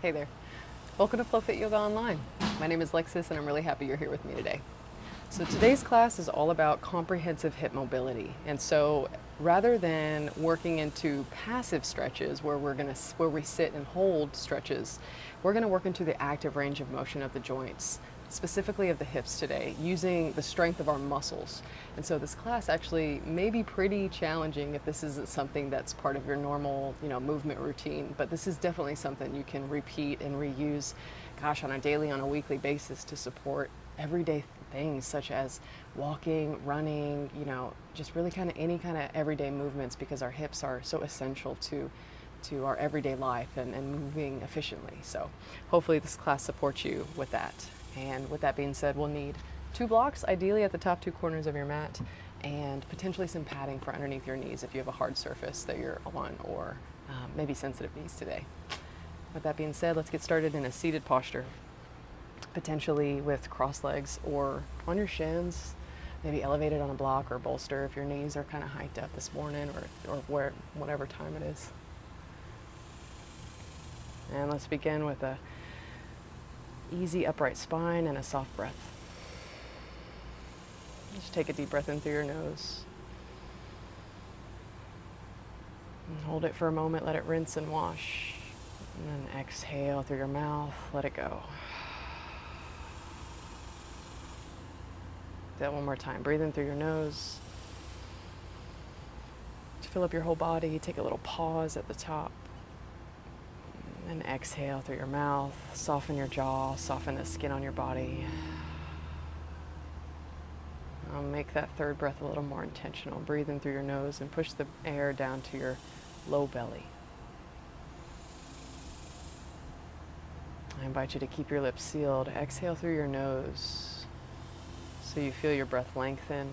Hey there. Welcome to FlowFit Yoga Online. My name is Lexis and I'm really happy you're here with me today. So today's class is all about comprehensive hip mobility. And so rather than working into passive stretches where we sit and hold stretches, we're going to work into the active range of motion of the joints, specifically of the hips today, using the strength of our muscles. And so this class actually may be pretty challenging if this isn't something that's part of your normal, movement routine, but this is definitely something you can repeat and reuse, on a daily, on a weekly basis to support everyday things such as walking, running, just really kind of any kind of everyday movements, because our hips are so essential to our everyday life and moving efficiently. So hopefully this class supports you with that. And with that being said, we'll need 2 blocks, ideally at the top 2 corners of your mat, and potentially some padding for underneath your knees if you have a hard surface that you're on, or maybe sensitive knees today. With that being said, let's get started in a seated posture, potentially with crossed legs or on your shins, maybe elevated on a block or bolster if your knees are kind of hiked up this morning, or whatever time it is. And let's begin with a easy upright spine and a soft breath. Just take a deep breath in through your nose. And hold it for a moment, let it rinse and wash. And then exhale through your mouth, let it go. Do that one more time. Breathe in through your nose. To fill up your whole body, take a little pause at the top. And exhale through your mouth. Soften your jaw, soften the skin on your body. Make that third breath a little more intentional. Breathe in through your nose and push the air down to your low belly. I invite you to keep your lips sealed. Exhale through your nose so you feel your breath lengthen,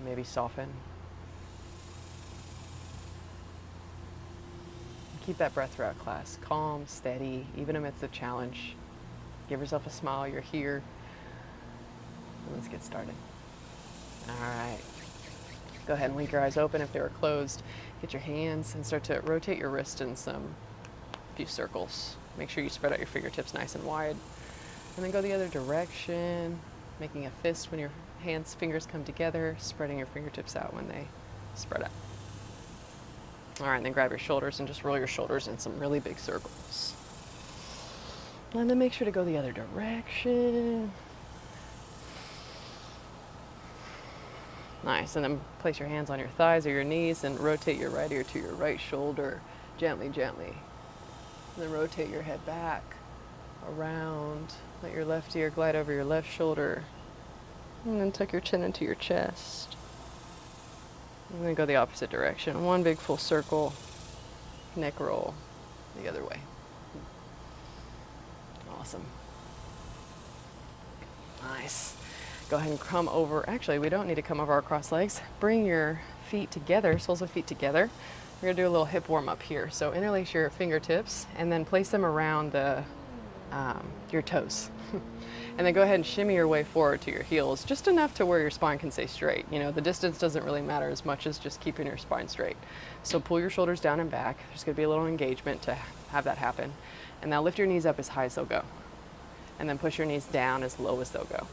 maybe soften. Keep that breath throughout class. Calm, steady, even amidst the challenge. Give yourself a smile. You're here. Let's get started. All right. Go ahead and wink your eyes open if they were closed. Get your hands and start to rotate your wrist in few circles. Make sure you spread out your fingertips nice and wide. And then go the other direction, making a fist when your fingers come together, spreading your fingertips out when they spread out. All right, and then grab your shoulders and just roll your shoulders in some really big circles. And then make sure to go the other direction. Nice, and then place your hands on your thighs or your knees and rotate your right ear to your right shoulder, gently, gently. And then rotate your head back, around. Let your left ear glide over your left shoulder. And then tuck your chin into your chest. And then go the opposite direction. One big full circle, neck roll the other way. Awesome. Nice. Go ahead and come over. Actually, we don't need to come over our cross legs. Bring your feet together, soles of feet together. We're going to do a little hip warm up here. So interlace your fingertips and then place them around your toes. And then go ahead and shimmy your way forward to your heels, just enough to where your spine can stay straight. The distance doesn't really matter as much as just keeping your spine straight. So pull your shoulders down and back. There's going to be a little engagement to have that happen. And now lift your knees up as high as they'll go. And then push your knees down as low as they'll go.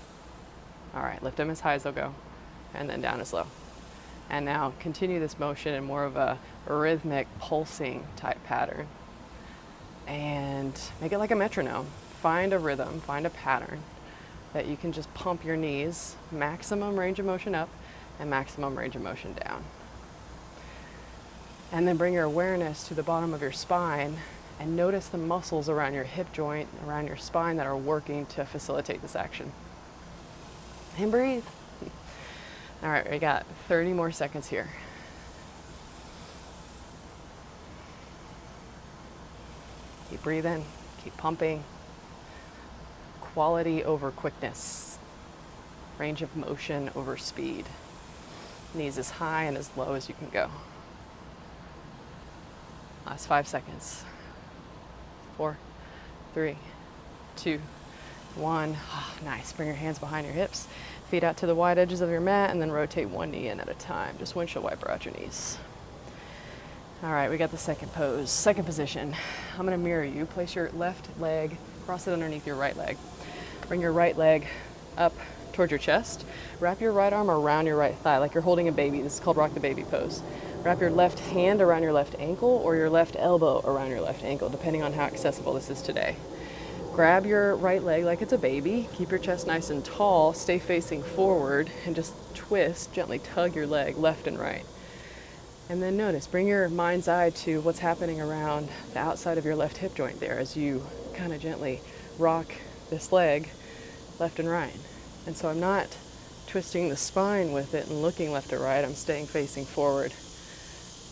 All right, lift them as high as they'll go, and then down as low. And now continue this motion in more of a rhythmic, pulsing type pattern. And make it like a metronome. Find a rhythm, find a pattern that you can just pump your knees, maximum range of motion up and maximum range of motion down. And then bring your awareness to the bottom of your spine and notice the muscles around your hip joint, around your spine that are working to facilitate this action. And breathe. All right, we got 30 more seconds here. Keep breathing, keep pumping. Quality over quickness. Range of motion over speed. Knees as high and as low as you can go. Last 5 seconds. 4, 3, 2, 1. Nice. Bring your hands behind your hips. Feet out to the wide edges of your mat and then rotate one knee in at a time. Just windshield wiper out your knees. All right, we got the second pose, second position. I'm gonna mirror you. Place your left leg, cross it underneath your right leg. Bring your right leg up towards your chest. Wrap your right arm around your right thigh like you're holding a baby. This is called rock the baby pose. Wrap your left hand around your left ankle or your left elbow around your left ankle, depending on how accessible this is today. Grab your right leg like it's a baby. Keep your chest nice and tall. Stay facing forward and just twist, gently tug your leg left and right. And then notice, bring your mind's eye to what's happening around the outside of your left hip joint there as you kind of gently rock this leg left and right. And so I'm not twisting the spine with it and looking left or right. I'm staying facing forward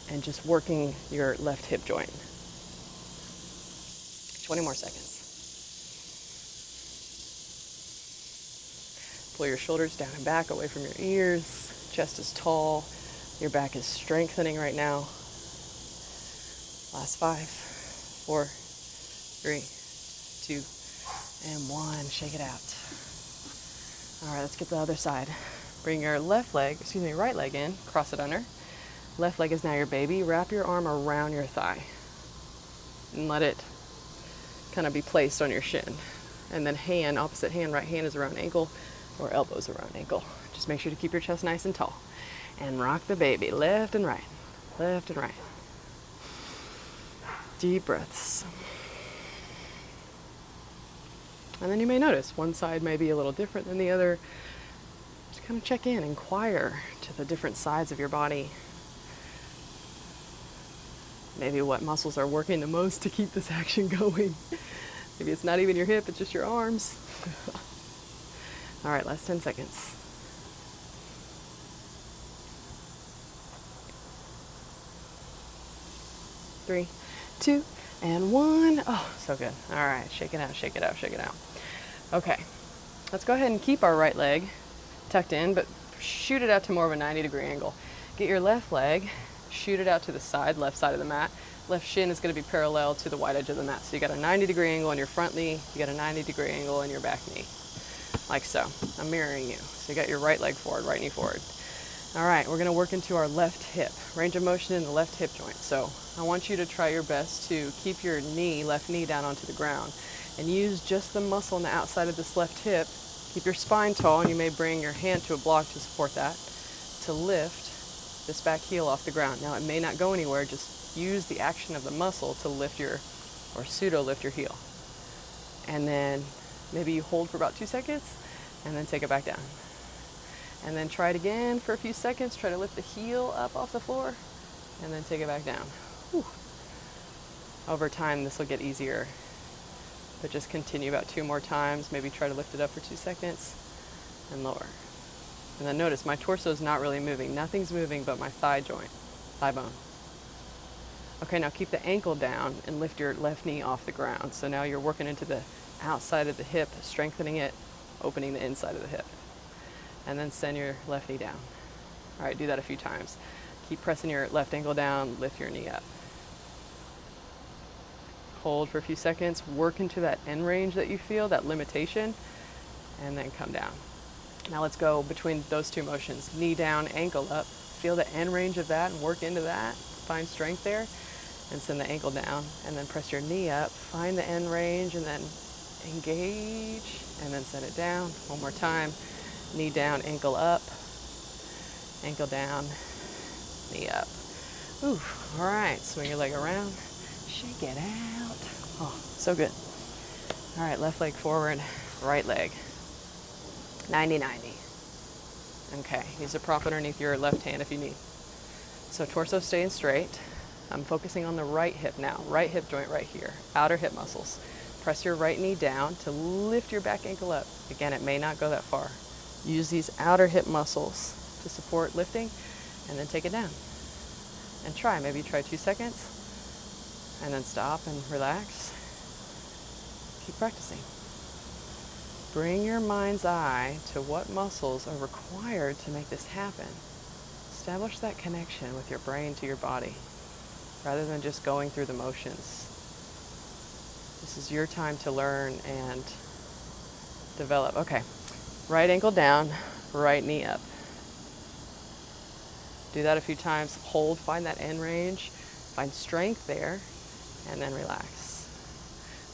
and just working your left hip joint. 20 more seconds. Pull your shoulders down and back away from your ears. Chest is tall. Your back is strengthening right now. Last 5, 4, 3, 2, and 1. Shake it out. All right, let's get the other side. Bring your right leg in, cross it under. Left leg is now your baby. Wrap your arm around your thigh and let it kind of be placed on your shin. And then opposite hand, right hand is around ankle or elbows around ankle. Just make sure to keep your chest nice and tall. And rock the baby, left and right, left and right. Deep breaths. And then you may notice one side may be a little different than the other. Just kind of check in, inquire to the different sides of your body. Maybe what muscles are working the most to keep this action going. Maybe it's not even your hip, it's just your arms. All right, last 10 seconds. Three, 2, and 1. Oh, so good. All right, shake it out, shake it out, shake it out. Okay, let's go ahead and keep our right leg tucked in, but shoot it out to more of a 90-degree angle. Get your left leg, shoot it out to the side, left side of the mat. Left shin is going to be parallel to the wide edge of the mat. So you got a 90-degree angle on your front knee, you got a 90-degree angle on your back knee, like so. I'm mirroring you. So you got your right leg forward, right knee forward. All right, we're going to work into our left hip, range of motion in the left hip joint. So I want you to try your best to keep your left knee down onto the ground and use just the muscle on the outside of this left hip. Keep your spine tall, and you may bring your hand to a block to support that, to lift this back heel off the ground. Now it may not go anywhere, just use the action of the muscle to lift or pseudo lift your heel. And then maybe you hold for about 2 seconds and then take it back down. And then try it again for a few seconds. Try to lift the heel up off the floor and then take it back down. Whew. Over time, this will get easier. But just continue about 2 more times. Maybe try to lift it up for 2 seconds and lower. And then notice my torso is not really moving. Nothing's moving but my thigh joint, thigh bone. Okay, now keep the ankle down and lift your left knee off the ground. So now you're working into the outside of the hip, strengthening it, opening the inside of the hip. And then send your left knee down. All right, do that a few times. Keep pressing your left ankle down, lift your knee up. Hold for a few seconds, work into that end range that you feel, that limitation, and then come down. Now let's go between those 2 motions. Knee down, ankle up. Feel the end range of that and work into that. Find strength there, and send the ankle down, and then press your knee up. Find the end range, and then engage, and then send it down. One more time. Knee down, ankle up, ankle down, knee up. Ooh, all right, swing your leg around, shake it out. Oh, so good. All right, left leg forward, right leg. 90-90. Okay, use a prop underneath your left hand if you need. So torso staying straight. I'm focusing on the right hip now, right hip joint right here, outer hip muscles. Press your right knee down to lift your back ankle up. Again, it may not go that far. Use these outer hip muscles to support lifting, and then take it down. And maybe try 2 seconds, and then stop and relax. Keep practicing. Bring your mind's eye to what muscles are required to make this happen. Establish that connection with your brain to your body, rather than just going through the motions. This is your time to learn and develop. Okay. Right ankle down, right knee up. Do that a few times. Hold, find that end range, Find strength there, and then relax.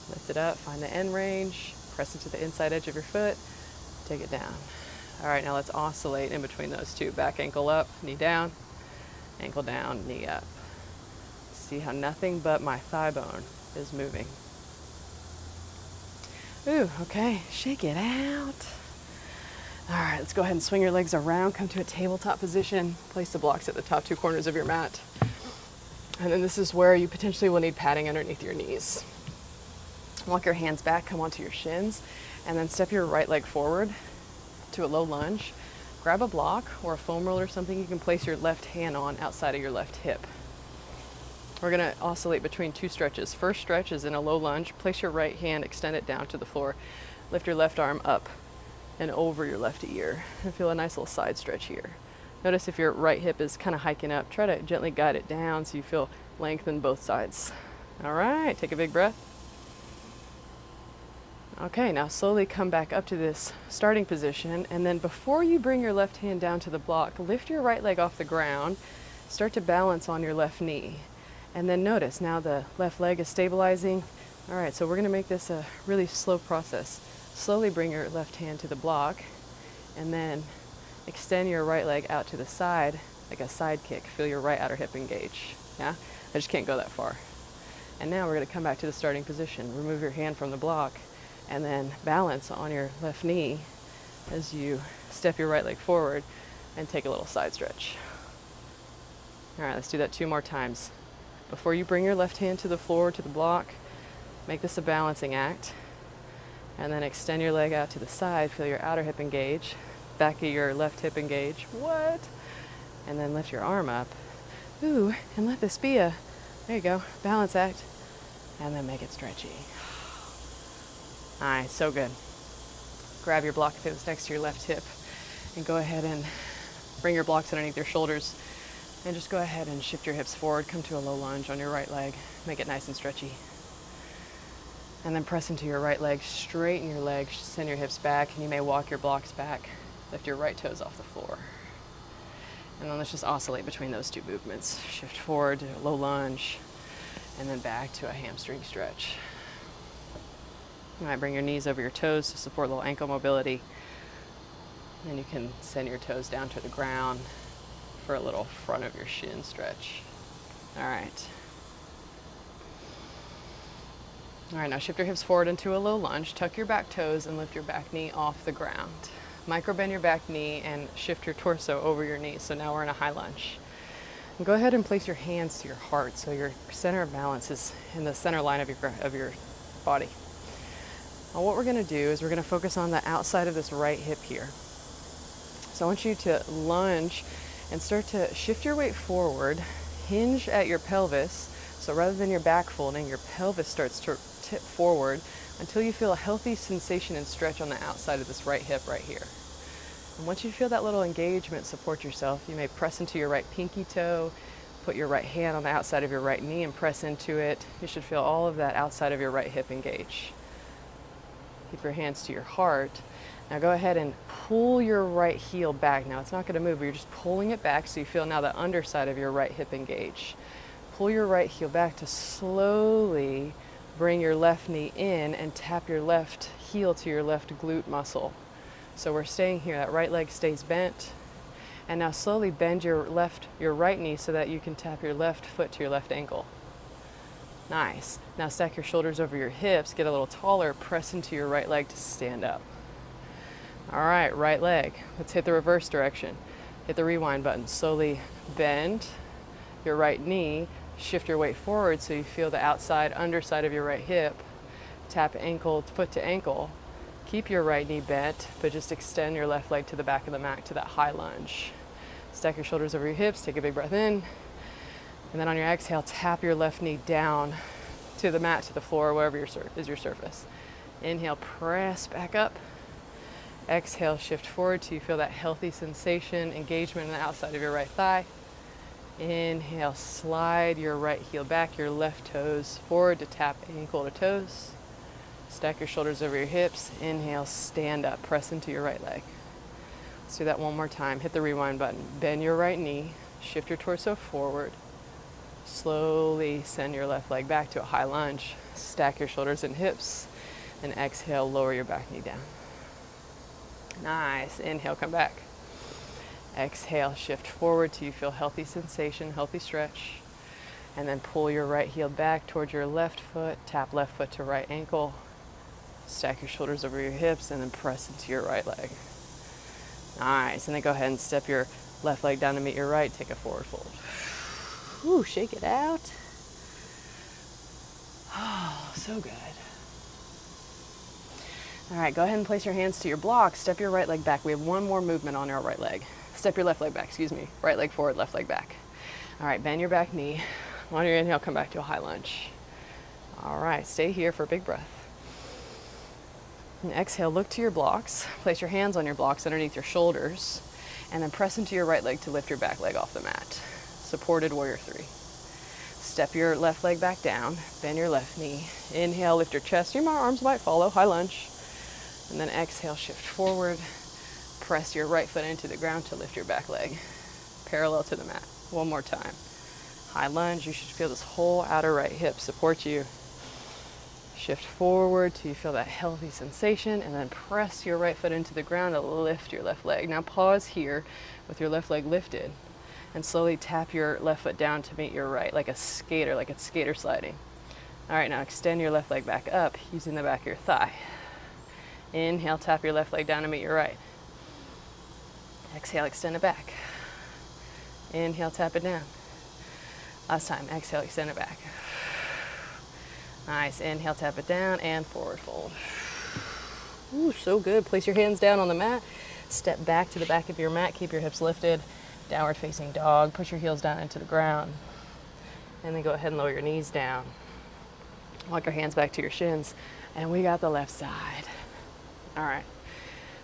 Lift it up, find the end range, press into the inside edge of your foot, take it down. All right, now let's oscillate in between those two. Back ankle up, knee down, ankle down, knee up. See how nothing but my thigh bone is moving. Ooh, okay, shake it out. All right, let's go ahead and swing your legs around, come to a tabletop position, place the blocks at the top two corners of your mat. And then this is where you potentially will need padding underneath your knees. Walk your hands back, come onto your shins, and then step your right leg forward to a low lunge. Grab a block or a foam roller or something you can place your left hand on outside of your left hip. We're gonna oscillate between two stretches. First stretch is in a low lunge. Place your right hand, extend it down to the floor. Lift your left arm up and over your left ear. And feel a nice little side stretch here. Notice if your right hip is kind of hiking up, try to gently guide it down so you feel length in both sides. All right, take a big breath. Okay, now slowly come back up to this starting position, and then before you bring your left hand down to the block, lift your right leg off the ground, start to balance on your left knee. And then notice now the left leg is stabilizing. All right, so we're gonna make this a really slow process. Slowly bring your left hand to the block, and then extend your right leg out to the side, like a side kick. Feel your right outer hip engage. Yeah, I just can't go that far. And now we're gonna come back to the starting position. Remove your hand from the block, and then balance on your left knee as you step your right leg forward and take a little side stretch. All right, let's do that 2 more times. Before you bring your left hand to the floor, to the block, make this a balancing act. And then extend your leg out to the side, feel your outer hip engage, back of your left hip engage. What? And then lift your arm up. Ooh, and let this be a, there you go, balance act. And then make it stretchy. All right, so good. Grab your block if it was next to your left hip, and go ahead and bring your blocks underneath your shoulders, and just go ahead and shift your hips forward, come to a low lunge on your right leg, make it nice and stretchy. And then press into your right leg, straighten your legs, send your hips back, and you may walk your blocks back, lift your right toes off the floor. And then let's just oscillate between those two movements. Shift forward to a low lunge, and then back to a hamstring stretch. You might bring your knees over your toes to support a little ankle mobility. And you can send your toes down to the ground for a little front of your shin stretch. All right. All right, now shift your hips forward into a low lunge. Tuck your back toes and lift your back knee off the ground. Micro bend your back knee and shift your torso over your knee. So now we're in a high lunge. And go ahead and place your hands to your heart so your center of balance is in the center line of your body. Now what we're gonna do is we're gonna focus on the outside of this right hip here. So I want you to lunge and start to shift your weight forward, hinge at your pelvis. So rather than your back folding, your pelvis starts to tip forward until you feel a healthy sensation and stretch on the outside of this right hip right here. And once you feel that little engagement, support yourself. You may press into your right pinky toe, put your right hand on the outside of your right knee and press into it. You should feel all of that outside of your right hip engage. Keep your hands to your heart. Now go ahead and pull your right heel back. Now it's not going to move, but you're just pulling it back so you feel now the underside of your right hip engage. Pull your right heel back to slowly bring your left knee in and tap your left heel to your left glute muscle. So we're staying here, that right leg stays bent. And now slowly bend your right knee so that you can tap your left foot to your left ankle. Nice. Now stack your shoulders over your hips, get a little taller, press into your right leg to stand up. All right, right leg. Let's hit the reverse direction. Hit the rewind button. Slowly bend your right knee, shift your weight forward so you feel the outside, underside of your right hip. Tap ankle, foot to ankle. Keep your right knee bent, but just extend your left leg to the back of the mat to that high lunge. Stack your shoulders over your hips, take a big breath in. And then on your exhale, tap your left knee down to the mat, to the floor, wherever is your surface. Inhale, press back up. Exhale, shift forward till you feel that healthy sensation, engagement in the outside of your right thigh. Inhale, slide your right heel back, your left toes forward to tap ankle to toes. Stack your shoulders over your hips. Inhale, stand up, press into your right leg. Let's do that one more time. Hit the rewind button. Bend your right knee, shift your torso forward. Slowly send your left leg back to a high lunge. Stack your shoulders and hips. And exhale, lower your back knee down. Nice. Inhale, come back. Exhale, shift forward till you feel healthy sensation, healthy stretch. And then pull your right heel back towards your left foot. Tap left foot to right ankle. Stack your shoulders over your hips and then press into your right leg. Nice. And then go ahead and step your left leg down to meet your right. Take a forward fold. Ooh, shake it out. Oh, so good. All right, go ahead and place your hands to your block. Step your right leg back. We have one more movement on our right leg. Step your left leg back, excuse me. Right leg forward, left leg back. All right, bend your back knee. On your inhale, come back to a high lunge. All right, stay here for a big breath. And exhale, look to your blocks. Place your hands on your blocks underneath your shoulders. And then press into your right leg to lift your back leg off the mat. Supported warrior three. Step your left leg back down. Bend your left knee. Inhale, lift your chest. Your arms might follow, high lunge. And then exhale, shift forward. Press your right foot into the ground to lift your back leg. Parallel to the mat. One more time. High lunge. You should feel this whole outer right hip support you. Shift forward till you feel that healthy sensation, and then press your right foot into the ground to lift your left leg. Now pause here with your left leg lifted and slowly tap your left foot down to meet your right, like a skater, like it's skater sliding. All right, now extend your left leg back up using the back of your thigh. Inhale, tap your left leg down to meet your right. Exhale, extend it back. Inhale, tap it down. Last time, exhale, extend it back. Nice, inhale, tap it down, and forward fold. Ooh, so good. Place your hands down on the mat. Step back to the back of your mat. Keep your hips lifted. Downward facing dog. Push your heels down into the ground. And then go ahead and lower your knees down. Walk your hands back to your shins. And we got the left side. All right,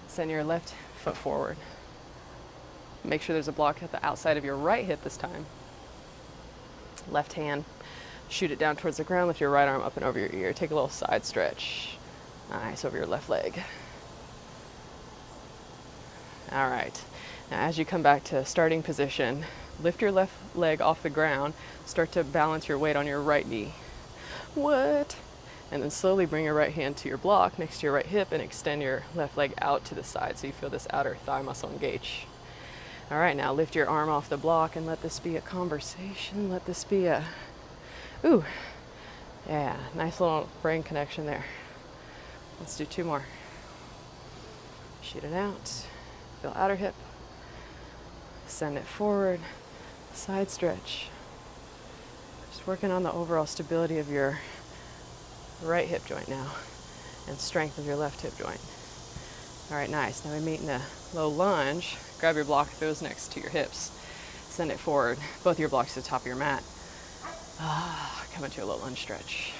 send your left foot forward. Make sure there's a block at the outside of your right hip this time. Left hand, shoot it down towards the ground. Lift your right arm up and over your ear. Take a little side stretch. Nice, over your left leg. All right, now as you come back to starting position, lift your left leg off the ground. Start to balance your weight on your right knee. What? And then slowly bring your right hand to your block next to your right hip and extend your left leg out to the side so you feel this outer thigh muscle engage. All right, now lift your arm off the block and let this be a conversation. Let this be a, ooh, yeah, nice little brain connection there. Let's do two more. Shoot it out. Feel outer hip. Send it forward. Side stretch. Just working on the overall stability of your right hip joint now and strength of your left hip joint. All right, nice. Now we meet in a low lunge. Grab your block if it was next to your hips. Send it forward. Both your blocks to the top of your mat. Come into a low lunge stretch.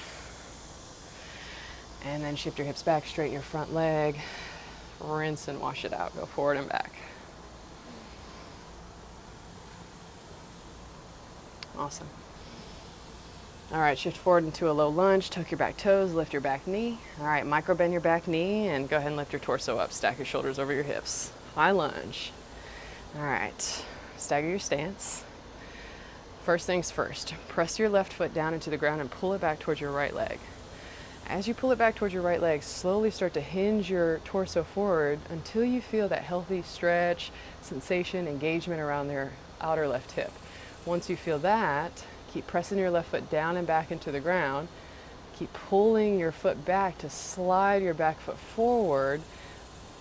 And then shift your hips back, straighten your front leg. Rinse and wash it out. Go forward and back. Awesome. All right, shift forward into a low lunge, tuck your back toes, lift your back knee. All right, micro bend your back knee and go ahead and lift your torso up. Stack your shoulders over your hips. High lunge. All right, stagger your stance. First things first, press your left foot down into the ground and pull it back towards your right leg. As you pull it back towards your right leg, slowly start to hinge your torso forward until you feel that healthy stretch, sensation, engagement around their outer left hip. Once you feel that, keep pressing your left foot down and back into the ground. Keep pulling your foot back to slide your back foot forward.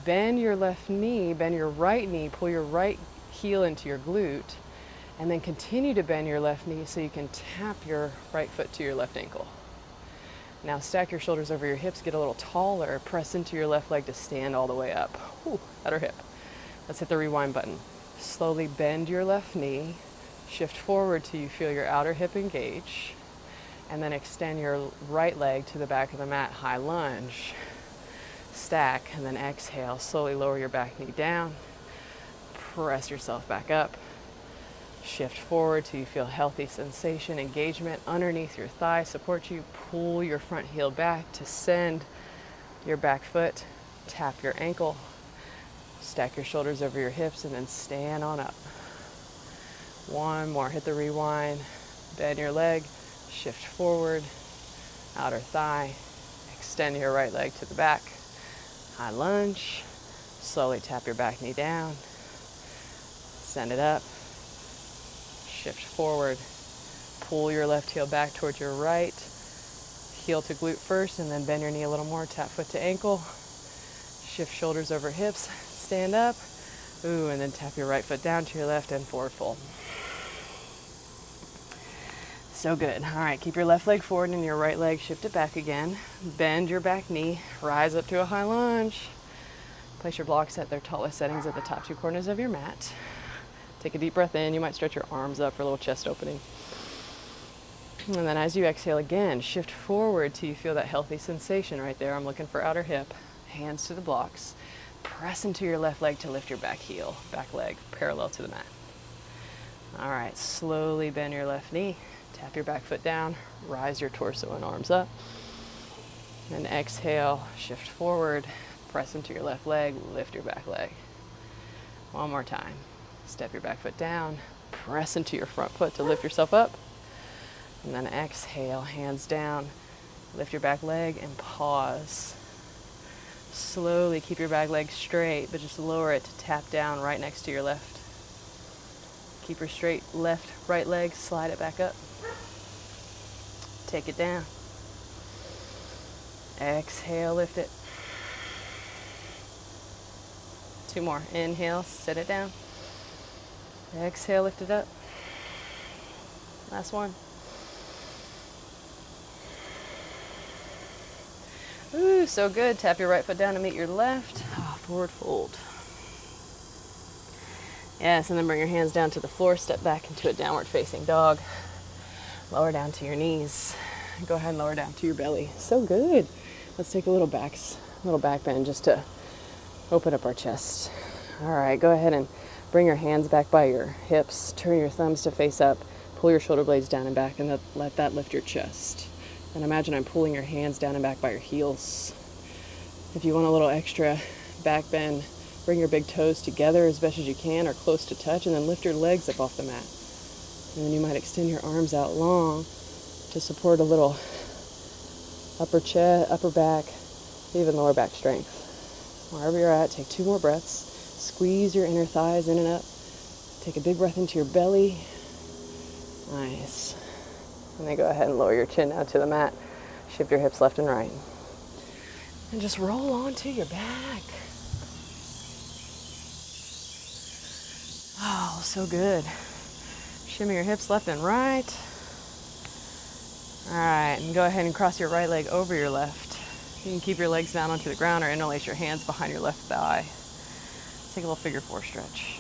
Bend your left knee, bend your right knee, pull your right heel into your glute, and then continue to bend your left knee so you can tap your right foot to your left ankle. Now stack your shoulders over your hips, get a little taller, press into your left leg to stand all the way up. Ooh, outer hip. Let's hit the rewind button. Slowly bend your left knee, shift forward till you feel your outer hip engage, and then extend your right leg to the back of the mat, high lunge. Stack, and then exhale, slowly lower your back knee down, press yourself back up, shift forward till you feel healthy sensation, engagement underneath your thigh, support you, pull your front heel back to send your back foot, tap your ankle, stack your shoulders over your hips, and then stand on up. One more, hit the rewind, Bend your leg, shift forward, outer thigh, extend your right leg to the back, high lunge, slowly tap your back knee down, send it up, shift forward, pull your left heel back towards your right, heel to glute first, and then bend your knee a little more, tap foot to ankle, shift shoulders over hips, stand up, ooh, and then tap your right foot down to your left and forward fold. So good. All right, keep your left leg forward and your right leg shift it back again. Bend your back knee, rise up to a high lunge. Place your blocks at their tallest settings at the top two corners of your mat. Take a deep breath in. You might stretch your arms up for a little chest opening. And then as you exhale again, shift forward till you feel that healthy sensation right there. I'm looking for outer hip, hands to the blocks. Press into your left leg to lift your back heel, back leg parallel to the mat. All right, slowly bend your left knee. Tap your back foot down, rise your torso and arms up. And exhale, shift forward, press into your left leg, lift your back leg. One more time. Step your back foot down, press into your front foot to lift yourself up. And then exhale, hands down, lift your back leg and pause. Slowly keep your back leg straight, but just lower it to tap down right next to your left. Keep your straight right leg, slide it back up. Take it down. Exhale, lift it. Two more. Inhale, sit it down. Exhale, lift it up. Last one. Ooh, so good. Tap your right foot down to meet your left. Forward fold. Yes, and then bring your hands down to the floor. Step back into a downward facing dog. Lower down to your knees. Go ahead and lower down to your belly. So good. Let's take a little back bend just to open up our chest. All right, go ahead and bring your hands back by your hips. Turn your thumbs to face up. Pull your shoulder blades down and back, and let that lift your chest. And imagine I'm pulling your hands down and back by your heels. If you want a little extra back bend, bring your big toes together as best as you can or close to touch, and then lift your legs up off the mat. And then you might extend your arms out long to support a little upper chest, upper back, even lower back strength. Wherever you're at, take 2 more breaths. Squeeze your inner thighs in and up. Take a big breath into your belly. Nice. And then go ahead and lower your chin down to the mat. Shift your hips left and right. And just roll onto your back. Oh, so good. Shimmy your hips left and right. All right, and go ahead and cross your right leg over your left. You can keep your legs down onto the ground or interlace your hands behind your left thigh. Take a little figure 4 stretch.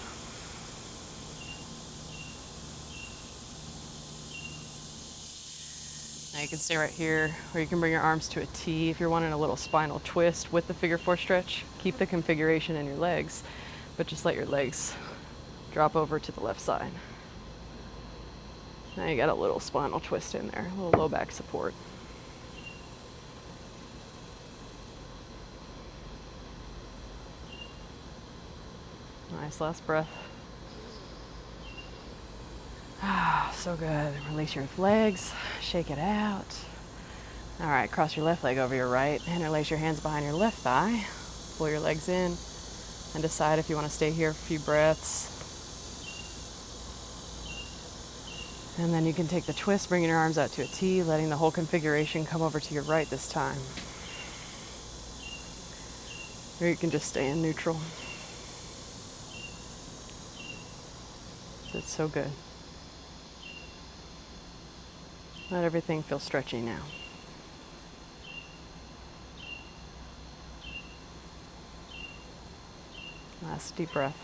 Now you can stay right here, or you can bring your arms to a T if you're wanting a little spinal twist with the figure 4 stretch. Keep the configuration in your legs, but just let your legs drop over to the left side. Now you got a little spinal twist in there, a little low back support. Nice, last breath. So good. Release your legs, shake it out. All right, cross your left leg over your right, interlace your hands behind your left thigh. Pull your legs in and decide if you want to stay here for a few breaths. And then you can take the twist, bringing your arms out to a T, letting the whole configuration come over to your right this time. Or you can just stay in neutral. It's so good. Let everything feel stretchy now. Last deep breath.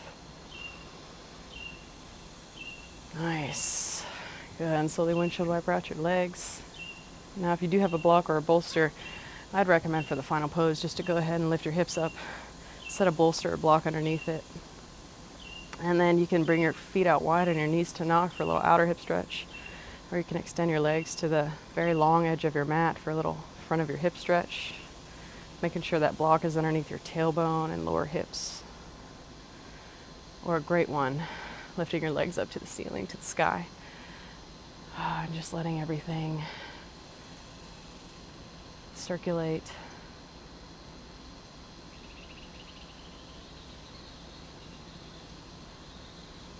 Nice. Good. And slowly windshield wiper out your legs. Now, if you do have a block or a bolster, I'd recommend for the final pose just to go ahead and lift your hips up, set a bolster or block underneath it. And then you can bring your feet out wide on your knees to knock for a little outer hip stretch. Or you can extend your legs to the very long edge of your mat for a little front of your hip stretch, making sure that block is underneath your tailbone and lower hips. Or a great one, lifting your legs up to the ceiling, to the sky. And just letting everything circulate.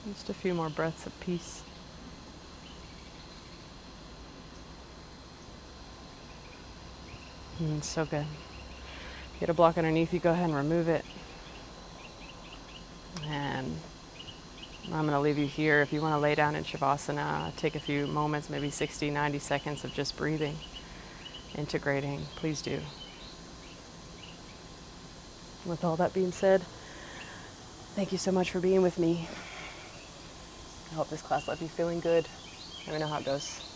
Just a few more breaths of peace. So good. Get a block underneath you, go ahead and remove it. And I'm going to leave you here. If you want to lay down in Shavasana, take a few moments, maybe 60, 90 seconds of just breathing, integrating. Please do. With all that being said, thank you so much for being with me. I hope this class left you feeling good. Let me know how it goes.